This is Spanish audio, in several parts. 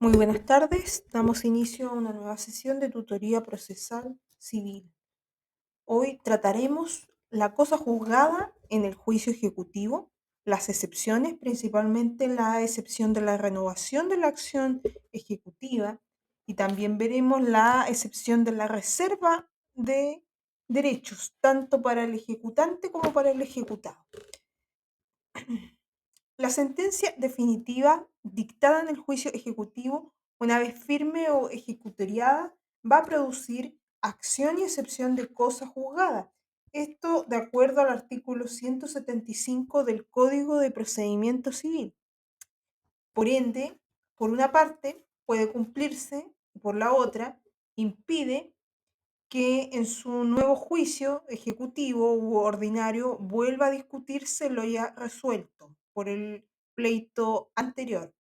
Muy buenas tardes, damos inicio a una nueva sesión de tutoría procesal civil. Hoy trataremos la cosa juzgada en el juicio ejecutivo, las excepciones, principalmente la excepción de la renovación de la acción ejecutiva, y también veremos la excepción de la reserva de derechos, tanto para el ejecutante como para el ejecutado. La sentencia definitiva dictada en el juicio ejecutivo, una vez firme o ejecutoriada, va a producir acción y excepción de cosa juzgada. Esto de acuerdo al artículo 175 del Código de Procedimiento Civil. Por ende, por una parte puede cumplirse y por la otra impide que en su nuevo juicio ejecutivo u ordinario vuelva a discutirse lo ya resuelto por el pleito anterior.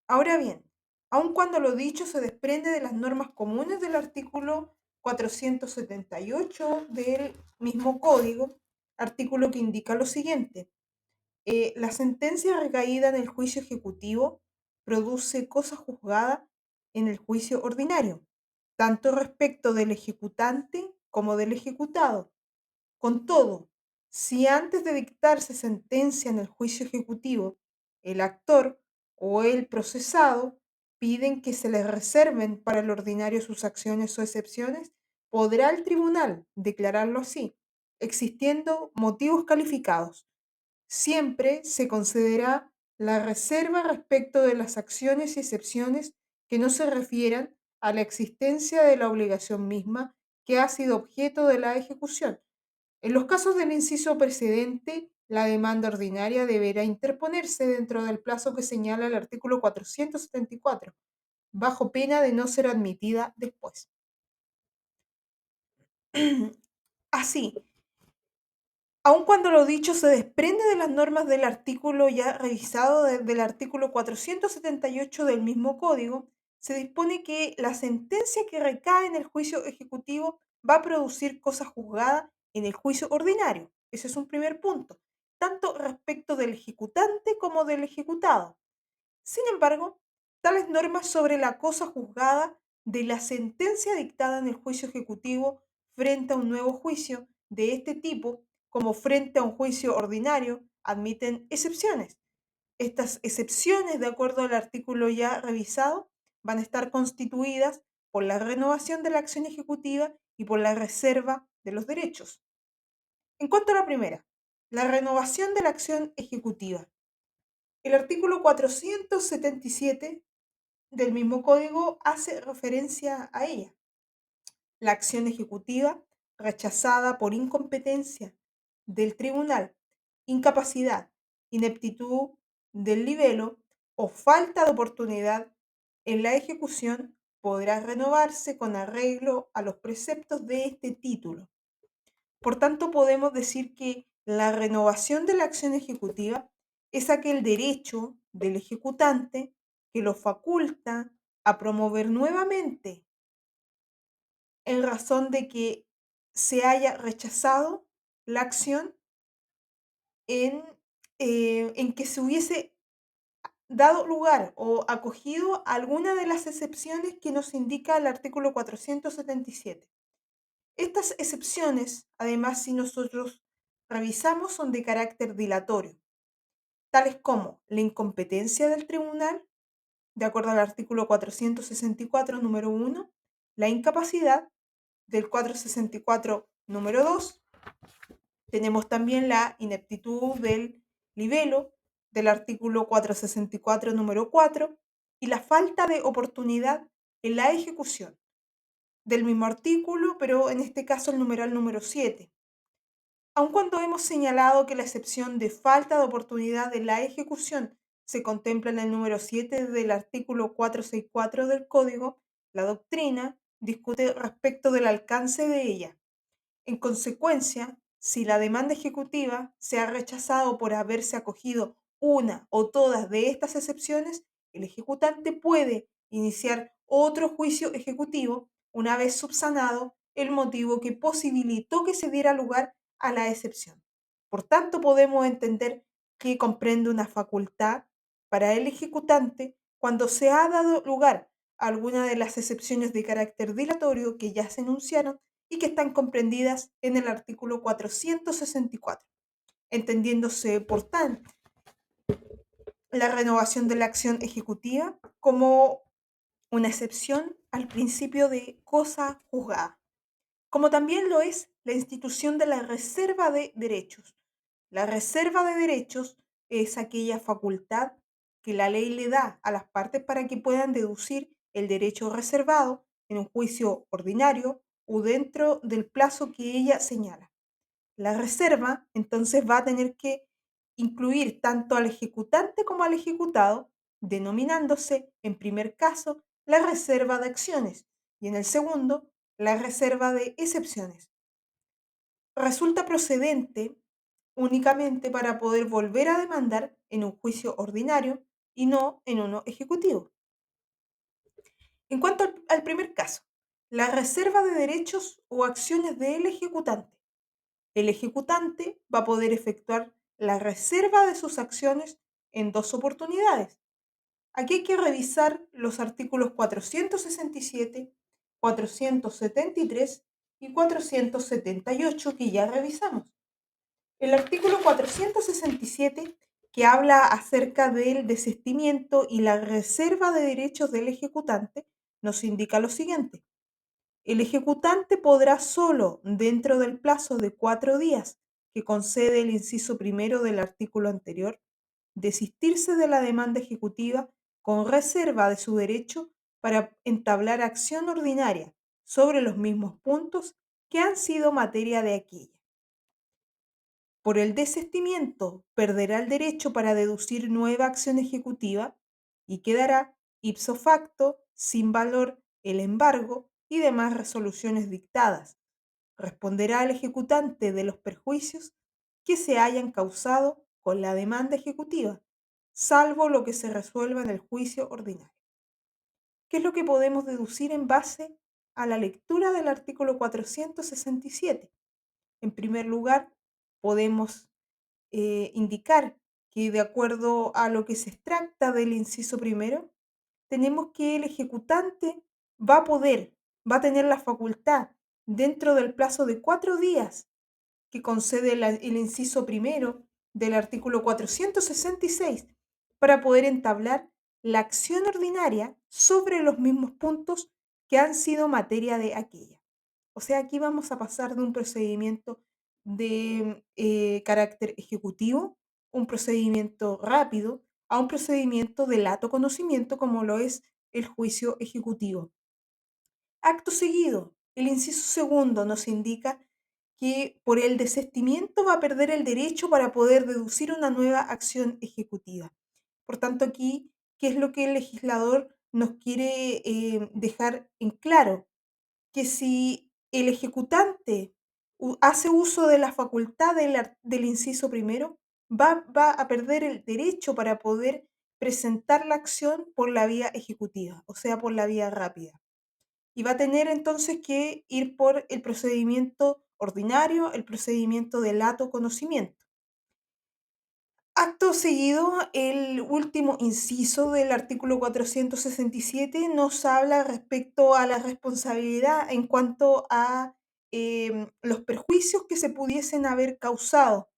Ahora bien, aun cuando lo dicho se desprende de las normas comunes del artículo 478 del mismo código, artículo que indica lo siguiente: la sentencia recaída en el juicio ejecutivo produce cosa juzgada en el juicio ordinario, tanto respecto del ejecutante como del ejecutado. Con todo, si antes de dictarse sentencia en el juicio ejecutivo, el actor o el procesado piden que se les reserven para el ordinario sus acciones o excepciones, podrá el tribunal declararlo así, existiendo motivos calificados. Siempre se concederá la reserva respecto de las acciones y excepciones que no se refieran a la existencia de la obligación misma que ha sido objeto de la ejecución. En los casos del inciso precedente, la demanda ordinaria deberá interponerse dentro del plazo que señala el artículo 474, bajo pena de no ser admitida después. Así, aun cuando lo dicho se desprende de las normas del artículo ya revisado del artículo 478 del mismo código, se dispone que la sentencia que recae en el juicio ejecutivo va a producir cosa juzgada en el juicio ordinario. Ese es un primer punto, tanto respecto del ejecutante como del ejecutado. Sin embargo, tales normas sobre la cosa juzgada de la sentencia dictada en el juicio ejecutivo frente a un nuevo juicio de este tipo, como frente a un juicio ordinario, admiten excepciones. Estas excepciones, de acuerdo al artículo ya revisado, van a estar constituidas por la renovación de la acción ejecutiva y por la reserva de los derechos. En cuanto a la primera, la renovación de la acción ejecutiva. El artículo 477 del mismo código hace referencia a ella. La acción ejecutiva rechazada por incompetencia del tribunal, incapacidad, ineptitud del libelo o falta de oportunidad en la ejecución podrá renovarse con arreglo a los preceptos de este título. Por tanto, podemos decir que la renovación de la acción ejecutiva es aquel derecho del ejecutante que lo faculta a promover nuevamente en razón de que se haya rechazado la acción en, en que se hubiese dado lugar o acogido a alguna de las excepciones que nos indica el artículo 477. Estas excepciones, además, si nosotros revisamos, son de carácter dilatorio, tales como la incompetencia del tribunal, de acuerdo al artículo 464, número 1, la incapacidad del 464, número 2, tenemos también la ineptitud del libelo del artículo 464, número 4, y la falta de oportunidad en la ejecución del mismo artículo, pero en este caso el numeral número 7. Aun cuando hemos señalado que la excepción de falta de oportunidad de la ejecución se contempla en el número 7 del artículo 464 del Código, la doctrina discute respecto del alcance de ella. En consecuencia, si la demanda ejecutiva se ha rechazado por haberse acogido una o todas de estas excepciones, el ejecutante puede iniciar otro juicio ejecutivo una vez subsanado el motivo que posibilitó que se diera lugar a la excepción. Por tanto, podemos entender que comprende una facultad para el ejecutante cuando se ha dado lugar a alguna de las excepciones de carácter dilatorio que ya se enunciaron y que están comprendidas en el artículo 464, entendiéndose, por tanto, la renovación de la acción ejecutiva como una excepción al principio de cosa juzgada, como también lo es la institución de la reserva de derechos. La reserva de derechos es aquella facultad que la ley le da a las partes para que puedan deducir el derecho reservado en un juicio ordinario o dentro del plazo que ella señala. La reserva entonces va a tener que incluir tanto al ejecutante como al ejecutado, denominándose en primer caso la reserva de acciones y en el segundo la reserva de excepciones. Resulta procedente únicamente para poder volver a demandar en un juicio ordinario y no en uno ejecutivo. En cuanto al primer caso, la reserva de derechos o acciones del ejecutante. El ejecutante va a poder efectuar la reserva de sus acciones en dos oportunidades. Aquí hay que revisar los artículos 467, 473 y 478 que ya revisamos. El artículo 467, que habla acerca del desistimiento y la reserva de derechos del ejecutante, nos indica lo siguiente. El ejecutante podrá solo, dentro del plazo de 4 días que concede el inciso primero del artículo anterior, desistirse de la demanda ejecutiva con reserva de su derecho para entablar acción ordinaria sobre los mismos puntos que han sido materia de aquella. Por el desistimiento, perderá el derecho para deducir nueva acción ejecutiva y quedará ipso facto sin valor el embargo y demás resoluciones dictadas. Responderá al ejecutante de los perjuicios que se hayan causado con la demanda ejecutiva, salvo lo que se resuelva en el juicio ordinario. ¿Qué es lo que podemos deducir en base a la lectura del artículo 467? En primer lugar, podemos indicar que de acuerdo a lo que se extracta del inciso primero, tenemos que el ejecutante va a poder, va a tener la facultad dentro del plazo de 4 días que concede el inciso primero del artículo 466 para poder entablar la acción ordinaria sobre los mismos puntos que han sido materia de aquella. O sea, aquí vamos a pasar de un procedimiento de carácter ejecutivo, un procedimiento rápido, a un procedimiento de lato conocimiento como lo es el juicio ejecutivo. Acto seguido, el inciso segundo nos indica que por el desistimiento va a perder el derecho para poder deducir una nueva acción ejecutiva. Por tanto, aquí, ¿qué es lo que el legislador nos quiere dejar en claro? Que si el ejecutante hace uso de la facultad del inciso primero, va a perder el derecho para poder presentar la acción por la vía ejecutiva, o sea, por la vía rápida. Y va a tener entonces que ir por el procedimiento ordinario, el procedimiento de lato conocimiento. Acto seguido, el último inciso del artículo 467 nos habla respecto a la responsabilidad en cuanto a los perjuicios que se pudiesen haber causado,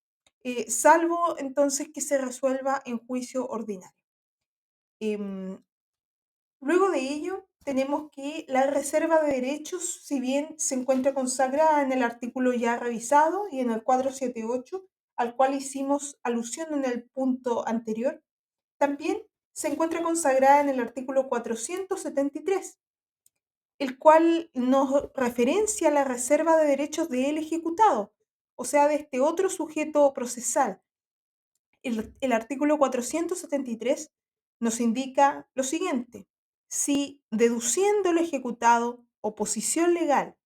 salvo entonces que se resuelva en juicio ordinario. Em, Luego de ello, tenemos que la reserva de derechos, si bien se encuentra consagrada en el artículo ya revisado y en el 478, al cual hicimos alusión en el punto anterior, también se encuentra consagrada en el artículo 473, el cual nos referencia a la reserva de derechos del ejecutado, o sea, de este otro sujeto procesal. El artículo 473 nos indica lo siguiente: si deduciendo lo ejecutado o posición legal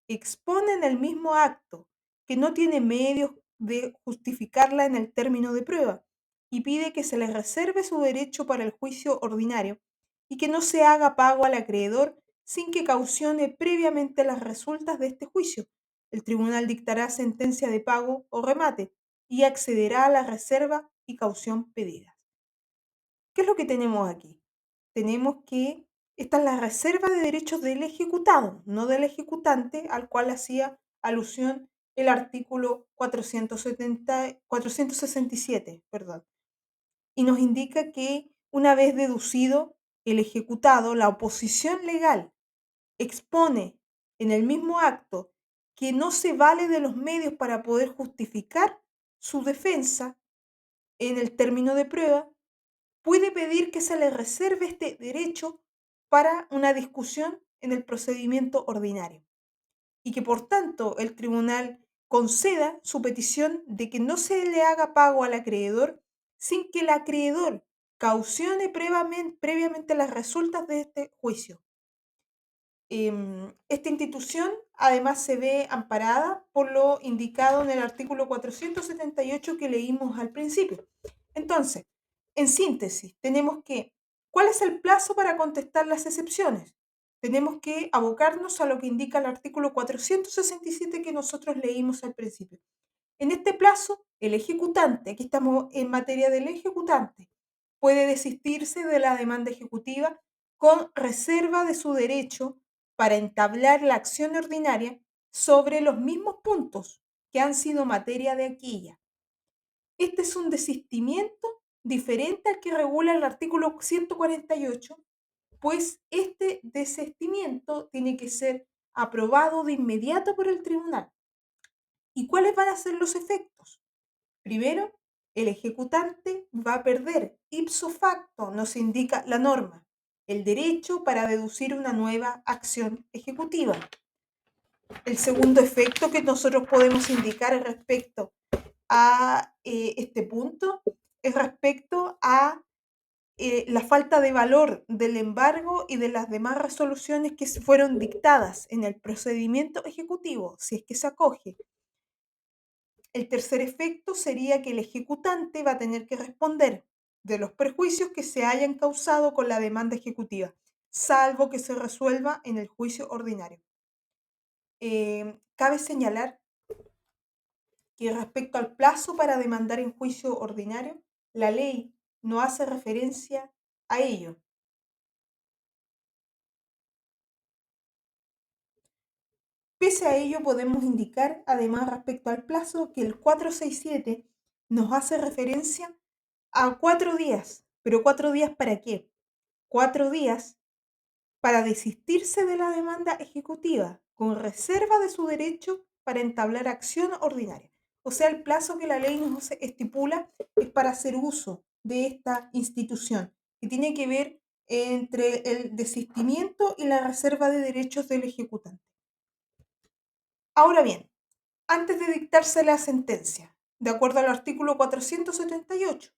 expone en el mismo acto que no tiene medios de justificarla en el término de prueba y pide que se le reserve su derecho para el juicio ordinario y que no se haga pago al acreedor sin que cautione previamente las resultas de este juicio, el tribunal dictará sentencia de pago o remate y accederá a la reserva y caución pedidas. ¿Qué es lo que tenemos aquí? tenemos que esta es la reserva de derechos del ejecutado, no del ejecutante, al cual hacía alusión el artículo 467, perdón. Y nos indica que una vez deducido el ejecutado, la oposición legal expone en el mismo acto que no se vale de los medios para poder justificar su defensa en el término de prueba, puede pedir que se le reserve este derecho para una discusión en el procedimiento ordinario y que por tanto el tribunal conceda su petición de que no se le haga pago al acreedor sin que el acreedor caucione previamente las resultas de este juicio. Esta institución además se ve amparada por lo indicado en el artículo 478 que leímos al principio. Entonces, en síntesis, tenemos que, ¿cuál es el plazo para contestar las excepciones? Tenemos que abocarnos a lo que indica el artículo 467 que nosotros leímos al principio. En este plazo, el ejecutante, aquí estamos en materia del ejecutante, puede desistirse de la demanda ejecutiva con reserva de su derecho para entablar la acción ordinaria sobre los mismos puntos que han sido materia de aquella. Este es un desistimiento diferente al que regula el artículo 148, pues este desistimiento tiene que ser aprobado de inmediato por el tribunal. ¿Y cuáles van a ser los efectos? Primero, el ejecutante va a perder ipso facto, nos indica la norma, el derecho para deducir una nueva acción ejecutiva. El segundo efecto que nosotros podemos indicar respecto a este punto es respecto a la falta de valor del embargo y de las demás resoluciones que fueron dictadas en el procedimiento ejecutivo, si es que se acoge. El tercer efecto sería que el ejecutante va a tener que responder de los perjuicios que se hayan causado con la demanda ejecutiva, salvo que se resuelva en el juicio ordinario. Cabe señalar que respecto al plazo para demandar en juicio ordinario, la ley no hace referencia a ello. Pese a ello, podemos indicar, además, respecto al plazo, que el 467 nos hace referencia a 4 días. ¿Pero 4 días para qué? 4 días para desistirse de la demanda ejecutiva, con reserva de su derecho para entablar acción ordinaria. O sea, el plazo que la ley nos estipula es para hacer uso de esta institución, que tiene que ver entre el desistimiento y la reserva de derechos del ejecutante. Ahora bien, antes de dictarse la sentencia, de acuerdo al artículo 478,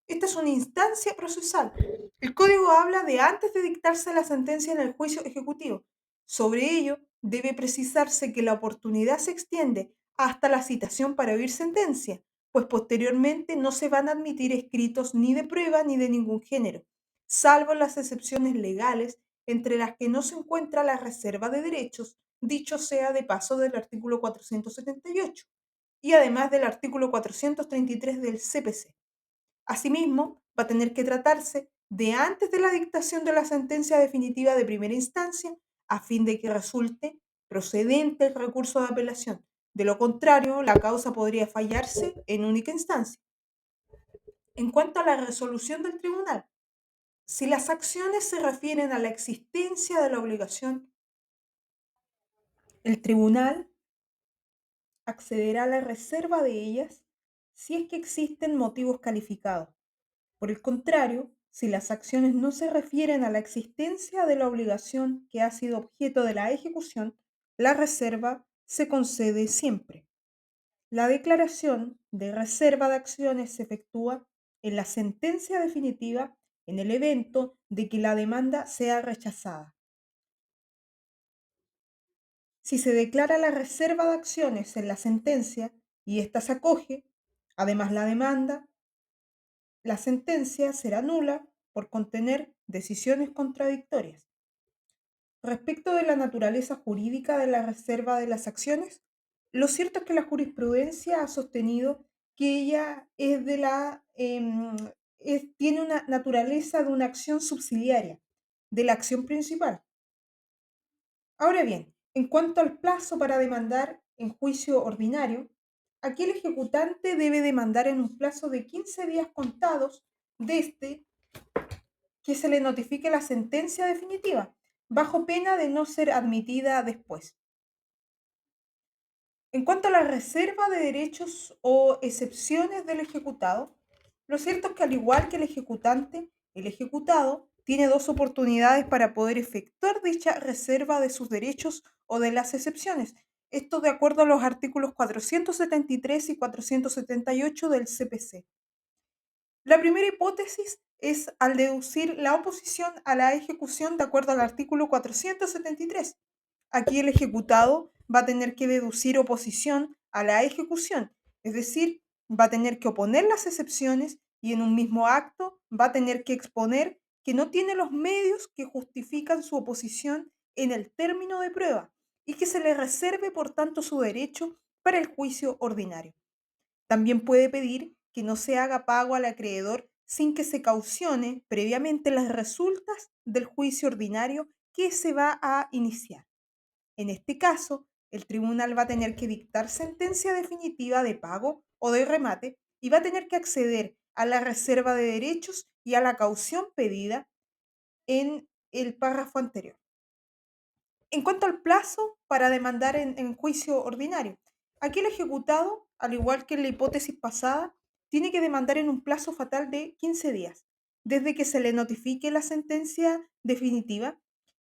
esta es una instancia procesal. El código habla de antes de dictarse la sentencia en el juicio ejecutivo. Sobre ello, debe precisarse que la oportunidad se extiende hasta la citación para oír sentencia, pues posteriormente no se van a admitir escritos ni de prueba ni de ningún género, salvo las excepciones legales entre las que no se encuentra la reserva de derechos, dicho sea de paso del artículo 478 y además del artículo 433 del CPC. Asimismo, va a tener que tratarse de antes de la dictación de la sentencia definitiva de primera instancia a fin de que resulte procedente el recurso de apelación. De lo contrario, la causa podría fallarse en única instancia. En cuanto a la resolución del tribunal, si las acciones se refieren a la existencia de la obligación, el tribunal accederá a la reserva de ellas si es que existen motivos calificados. Por el contrario, si las acciones no se refieren a la existencia de la obligación que ha sido objeto de la ejecución, la reserva se concede siempre. La declaración de reserva de acciones se efectúa en la sentencia definitiva en el evento de que la demanda sea rechazada. Si se declara la reserva de acciones en la sentencia y ésta se acoge, además la sentencia será nula por contener decisiones contradictorias. Respecto de la naturaleza jurídica de la reserva de las acciones, lo cierto es que la jurisprudencia ha sostenido que ella tiene una naturaleza de una acción subsidiaria, de la acción principal. Ahora bien, en cuanto al plazo para demandar en juicio ordinario, aquí el ejecutante debe demandar en un plazo de 15 días contados desde que se le notifique la sentencia definitiva, bajo pena de no ser admitida después. En cuanto a la reserva de derechos o excepciones del ejecutado, lo cierto es que al igual que el ejecutante, el ejecutado tiene dos oportunidades para poder efectuar dicha reserva de sus derechos o de las excepciones. Esto de acuerdo a los artículos 473 y 478 del CPC. La primera hipótesis es al deducir la oposición a la ejecución de acuerdo al artículo 473. Aquí el ejecutado va a tener que deducir oposición a la ejecución, es decir, va a tener que oponer las excepciones y en un mismo acto va a tener que exponer que no tiene los medios que justifican su oposición en el término de prueba y que se le reserve por tanto su derecho para el juicio ordinario. También puede pedir que no se haga pago al acreedor sin que se caucione previamente las resultas del juicio ordinario que se va a iniciar. En este caso, el tribunal va a tener que dictar sentencia definitiva de pago o de remate y va a tener que acceder a la reserva de derechos y a la caución pedida en el párrafo anterior. En cuanto al plazo para demandar en juicio ordinario, aquí el ejecutado, al igual que en la hipótesis pasada, tiene que demandar en un plazo fatal de 15 días, desde que se le notifique la sentencia definitiva.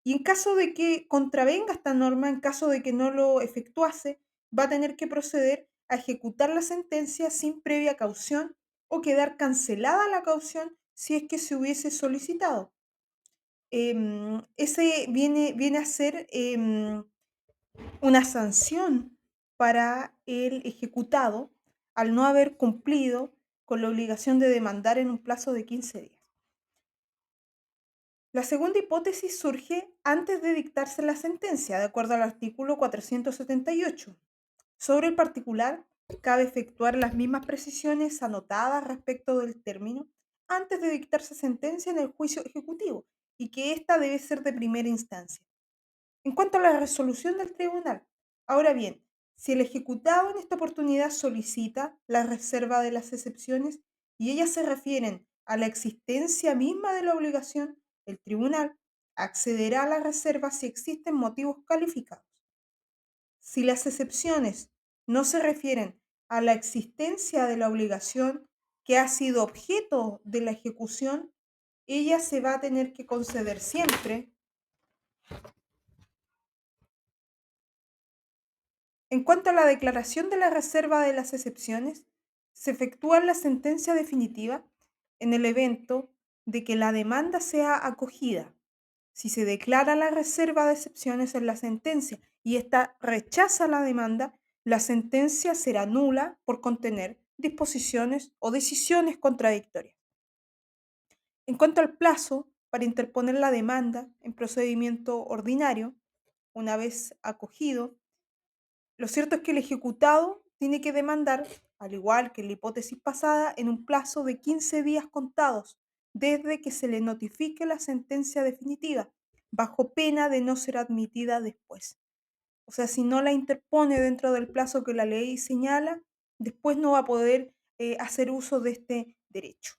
Y en caso de que contravenga esta norma, en caso de que no lo efectuase, va a tener que proceder a ejecutar la sentencia sin previa caución o quedar cancelada la caución si es que se hubiese solicitado. Ese viene a ser una sanción para el ejecutado al no haber cumplido con la obligación de demandar en un plazo de 15 días. La segunda hipótesis surge antes de dictarse la sentencia, de acuerdo al artículo 478. Sobre el particular, cabe efectuar las mismas precisiones anotadas respecto del término antes de dictarse sentencia en el juicio ejecutivo y que ésta debe ser de primera instancia. En cuanto a la resolución del tribunal, ahora bien, si el ejecutado en esta oportunidad solicita la reserva de las excepciones y ellas se refieren a la existencia misma de la obligación, el tribunal accederá a la reserva si existen motivos calificados. Si las excepciones no se refieren a la existencia de la obligación que ha sido objeto de la ejecución, ella se va a tener que conceder siempre. En cuanto a la declaración de la reserva de las excepciones, se efectúa la sentencia definitiva en el evento de que la demanda sea acogida. Si se declara la reserva de excepciones en la sentencia y ésta rechaza la demanda, la sentencia será nula por contener disposiciones o decisiones contradictorias. En cuanto al plazo para interponer la demanda en procedimiento ordinario, una vez acogido, lo cierto es que el ejecutado tiene que demandar, al igual que en la hipótesis pasada, en un plazo de 15 días contados desde que se le notifique la sentencia definitiva, bajo pena de no ser admitida después. O sea, si no la interpone dentro del plazo que la ley señala, después no va a poder hacer uso de este derecho.